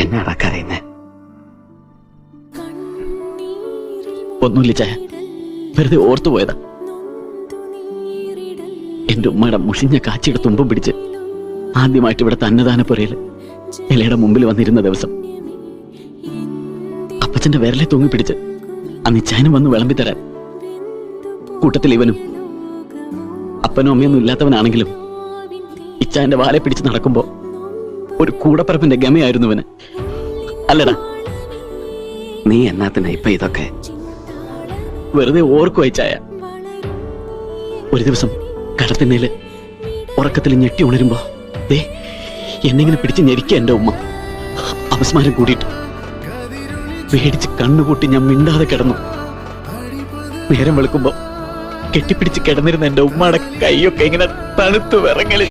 എന്നാടാ കരയുന്നേ? ഒന്നുമില്ല ചായ, വെറുതെ ഓർത്തുപോയതാ. എന്റെ ഉമ്മയുടെ മുഷിഞ്ഞ കാച്ചിയുടെ തുമ്പും പിടിച്ച് ആദ്യമായിട്ട് ഇവിടെ അന്നദാനപ്പുരയില് ഇലയുടെ മുമ്പിൽ വന്നിരുന്ന ദിവസം അപ്പച്ചന്റെ വിരലെ തൂങ്ങി പിടിച്ച് അന്ന് ഇച്ചായനും വന്ന് വിളമ്പിത്തരാൻ. കൂട്ടത്തിൽ ഇവനും അപ്പനും അമ്മയൊന്നും ഇല്ലാത്തവനാണെങ്കിലും ഇച്ചായന്റെ വാലെ പിടിച്ച് നടക്കുമ്പോ ഒരു കൂടപ്പറപ്പിന്റെ ഗമയായിരുന്നു ഇവന്. അല്ലടാ, നീ എന്നാത്തിനാ ഇപ്പൊ ഇതൊക്കെ? വെറുതെ ഓർക്കുവായി ചായ. ഒരു ദിവസം കടത്തിണ്ണയില് ഉറക്കത്തിൽ ഞെട്ടി ഉണരുമ്പോ ദേ എന്നെങ്കിലും പിടിച്ച് ഞെരിക്കുക എന്റെ ഉമ്മ. അപസ്മാരം കൂടിയിട്ട് പേടിച്ച് കണ്ണുകൂട്ടി ഞാൻ മിണ്ടാതെ കിടന്നു. നേരം വെളുക്കുമ്പോ കെട്ടിപ്പിടിച്ച് കിടന്നിരുന്ന എന്റെ ഉമ്മയുടെ കൈയൊക്കെ ഇങ്ങനെ തണുത്തു വിറങ്ങല്.